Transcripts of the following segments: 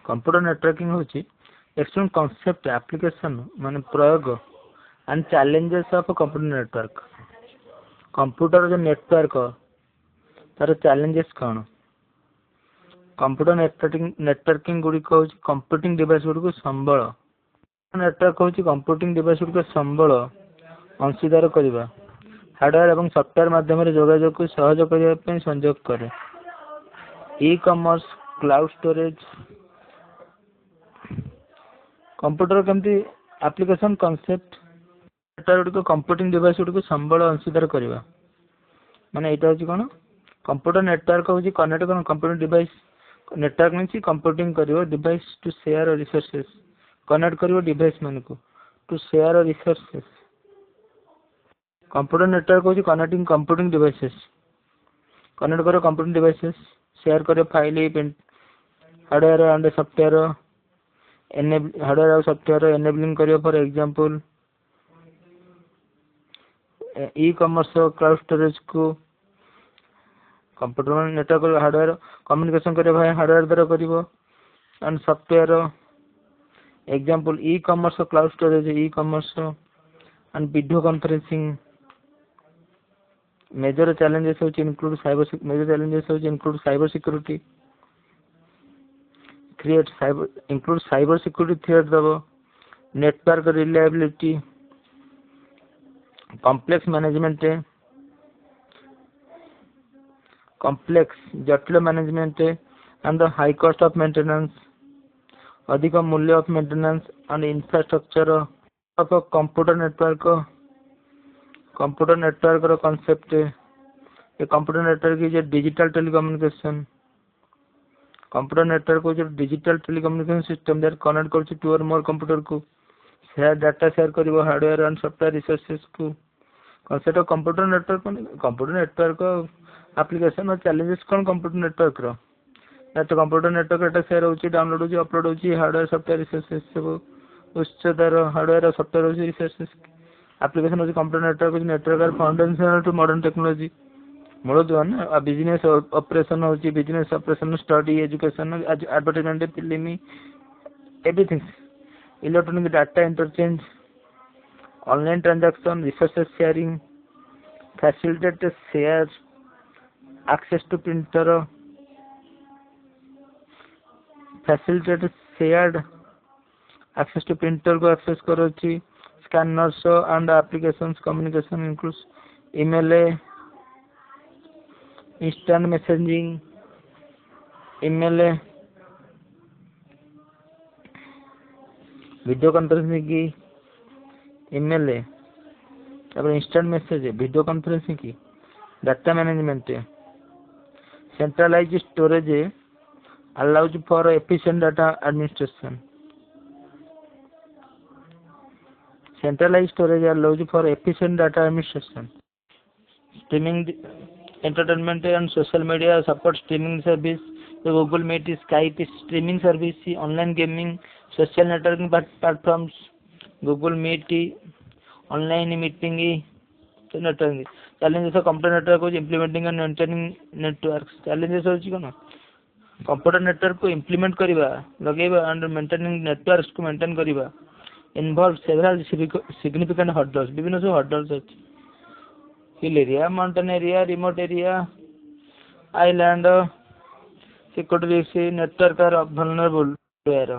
Computer networking होची external concept application माने प्रयोग and challenges of computer network. Computer जो नेटवर्क तार चैलेंजेस कौन? कंप्यूटर नेटवर्किंग गुड़ी हूँ कंप्यूटिंग डिवाइस गुड़ी संबल। नेटवर्क हूँ कंप्यूटिंग डिवाइस गुड़ी संबल अंशीदार करने हार्डवेयर और सॉफ्टवेयर माध्यम जोगाजोग को सहज करने संयोग करे। E commerce cloud storage computer केमती एप्लीकेशन कॉन्सेप्ट गुड़िक कंप्यूटिंग डिवाइस गुड़िक संबल अंशीदार करवा माने यहाँ हूँ कौन कंप्यूटर नेटवर्क हूँ कनेक्ट कौन computer device network mean computing कर device to share resources connect कर डिवाइस मान को to share resources. Computer network हूँ कनेक्टिंग कंप्यूटिंग डिवाइसेस कनेक्ट करो कंप्यूटिंग डिवाइसेस शेयर करो file hardware and software hardware और सॉफ्टवेयर एनेबलिंग करियो for example e commerce cloud storage को computer network hardware communication करियो भाई हार्डवेयर द्वारा करियो and software example e commerce cloud storage e commerce and video conferencing. Major challenges include cyber security include cyber security threat दबो network reliability complex management जटिल management and the high cost of maintenance अधिक मूल्य of maintenance and infrastructure of a computer network concept a computer network is a digital telecommunication computer network is a digital telecommunication system that connect करछि two or more computer को share data share करिवो hardware and software resources को concept of computer network computer network application और challenges कौन computer network रो तो computer network data share होची download होची upload होची हार्डवेयर सॉफ्टवेयर रिसोर्सेस सब उच्चतर हार्डवेयर और सॉफ्टवेयर होची रिसोर्सेस एप्लीकेशन होची कंप्यूटर नेटवर्क और फाउंडेशनल टू मॉडर्न टेक्नोलॉजी मूल दुआन बिजनेस ऑपरेशन होची business operation study education advertisement film everything electronic data interchange online transaction resources sharing facilitate share access to printer facilitate shared access to printer को access करो छी scanners and applications communication includes email instant messaging email video conferencing की email तापर instant message video conferencing की data management centralized storage allows for efficient data administration centralized storage allows for efficient data administration streaming entertainment and social media support streaming service the Google Meet Skype streaming service online gaming social networking platforms Google Meet online meeting networking challenges of computer network is implementing and maintaining networks challenges होची कोन कंप्यूटर नेटवर्क को implement करवा लगेबा and maintaining networks को maintain करवा involve several significant hurdles विभिन्न सब हर्डल्स अछि hill area mountain area remote area island security network are vulnerable where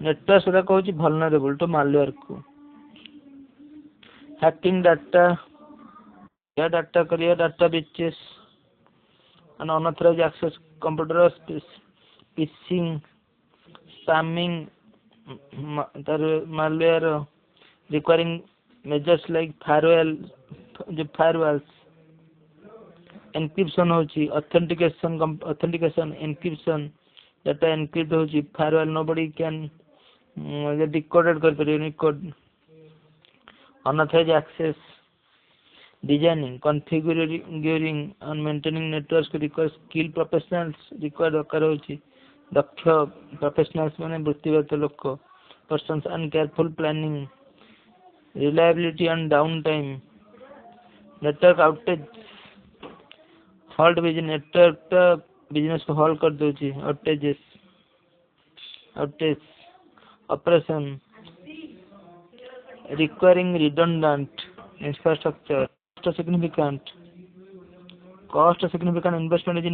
network सुरा कहूची वल्नरेबल टू मालवेयर को हैकिंग डाटा या डाटा करिया data breaches and unauthorized access computer phishing spamming malware requiring measures like firewalls encryption होची authentication encryption data encrypt होची firewall nobody can decoded कर परियो code unauthorized access designing configuring and maintaining networks requires skilled professionals required दरकार होची दक्ष professionals माने वृत्तिगत लोक persons and careful planning reliability and downtime network outage halt business network business को halt कर दोची outages outage, operation, requiring redundant infrastructure, cost significant investment is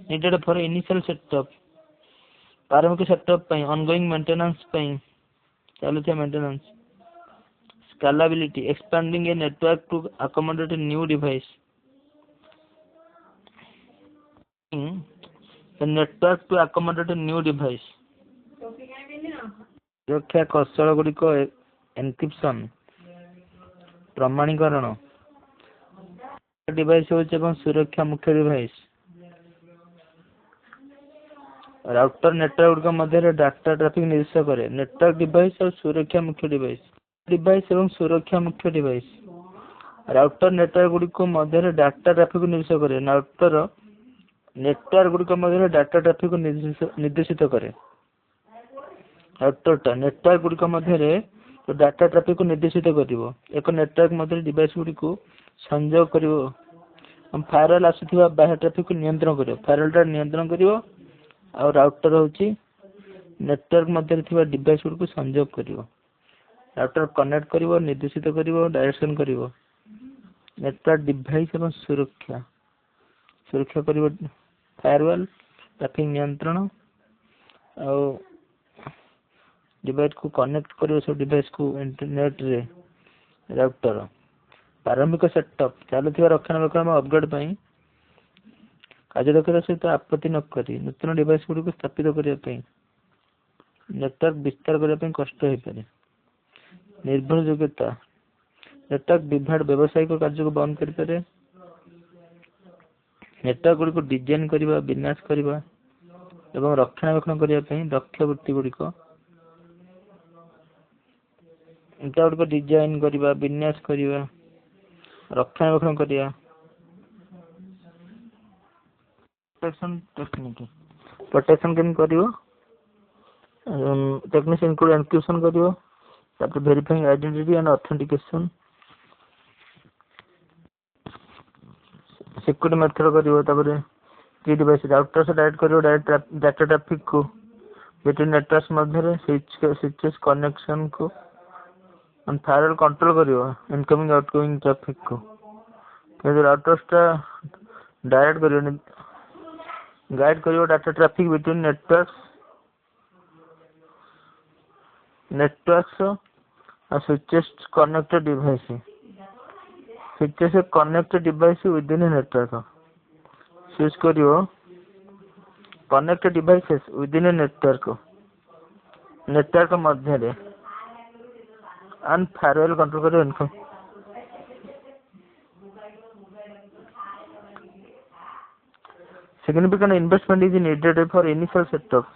needed for initial setup, प्रारंभिक setup ପାଇଁ, ongoing maintenance ପାଇଁ, ଚାଲୁଥିବା maintenance, scalability, expanding a network to accommodate a new device, a network to accommodate a new device, ସୁରକ୍ଷା କୌଶଳ ଗୁଡ଼ିକ encryption, ପ୍ରମାଣୀକରଣ, device एवं सुरक्षा मुख्य डिवाइस, राउटर नेटवर्क गुड़िक मध्य डाटा ट्राफिक निर्देश करे, नेटवर्क डिवाइस और सुरक्षा मुख्य डिवाइस एवं सुरक्षा मुख्य डिवाइस, राउटर नेटवर्क गुड़िक मध्य डाटा ट्राफिक निर्देश करे, राउटर नेटवर्क गुड़िक मध्य डाटा ट्राफिक निर्देशित करे, राउटर नेटवर्क गुड़िक मध्य डाटा ट्राफिक निर्देशित करिवो, एक नेटवर्क मध्य डिवाइस गुड़िक संयोग करिवो, फायरवॉल आसुथिबा बाह्य ट्राफिक नियंत्रण करिवो, फायरवॉल नियंत्रण करिवो और राउटर होची नेटवर्क मध्य थिबा डिवाइस गुड़िक संयोग करिवो, राउटर कनेक्ट करिवो, निर्देशित करिवो, डायरेक्शन करिवो, नेटवर्क डिवाइस एवं सुरक्षा करिवो, फायरवॉल ट्राफिक नियंत्रण और डिवाइस को कनेक्ट करिवो, सब डिवाइस को इंटरनेट रे, राउटर प्रारंभिक सेटअप चालुଥିବା रक्षणाबेक्षण अपग्रेड ପାଇଁ କାର୍ଯ୍ୟଦକ୍ଷତା सहित आपत्ति न करी नूतन डिवाइस गुड़िक स्थापित करने, नेटवर्क विस्तार करने कष्ट हो पारे, निर्भरयोग्यता नेटवर्क विभाग व्यावसायिक कार्य को बंद करें, नेटवर्क गुड़िक डिजाइन करने, विन्यास करने एवं रक्षणाबेक्षण करने दक्ष वृत्ति गुड़िक गुड़िक डिजाइन करने, विन्यास करने, रक्षणाबेक्षण करने, प्रोटेक्शन केम करिवो, टेक्निक्स इंक्लूड एन्क्रिप्शन करिवो, तापर verifying identity and authentication, security method करिवो, तापर की डिवाइस राउटर से डायरेक्ट करिवो, डायरेक्ट डाटा ट्रैफिक को बिटवीन नेटवर्क्स मध्य स्विचेस कनेक्शन को और फायरवॉल कंट्रोल करिवो, इनकमिंग आउटगोइंग ट्रैफिक को राउटर टा डायरेक्ट करिवो, गाइड करिवो डाटा ट्रैफिक बिटवीन नेटवर्क्स और switches connected device, switches connected device within a network, switch करिवो connected devices within a network मध्य रे एंड फायरवॉल कंट्रोल करिवो, income significant investment is needed for initial setup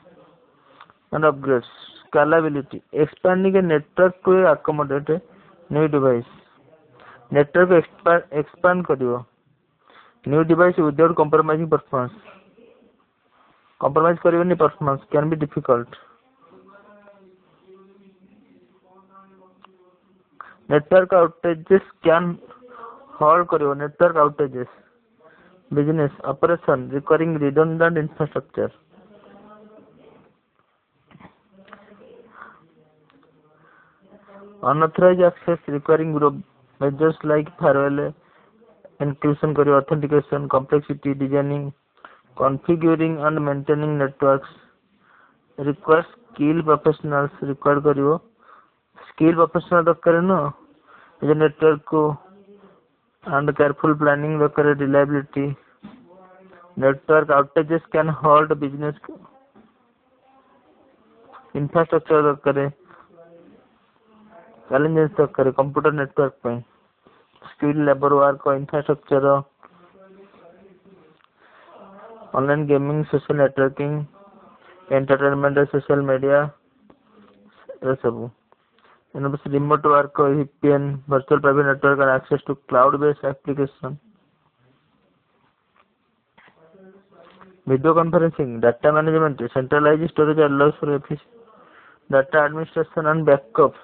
and upgrades, scalability, expanding a network to accommodate a new device, network expand करिवो, new device without compromising performance, compromise करिवोनी performance can be difficult, network outages can halt करिवो, network outages, business operation requiring redundant infrastructure, unauthorized access requiring measures like firewall, encryption करिवो, authentication, complexity, designing, configuring and maintaining networks, requires skilled professionals, required करिवो, skilled professional दरकार न ये network को and careful planning दरकार, reliability, network outages can halt business infrastructure दरकार, challenges दरकार, computer network ପାଇଁ skill labor work, infrastructure, online gaming, social networking, entertainment, social media ये सब remote work, VPN, virtual private network and access to cloud-based application, video conferencing, data management, centralized storage allows for efficient data administration and backup.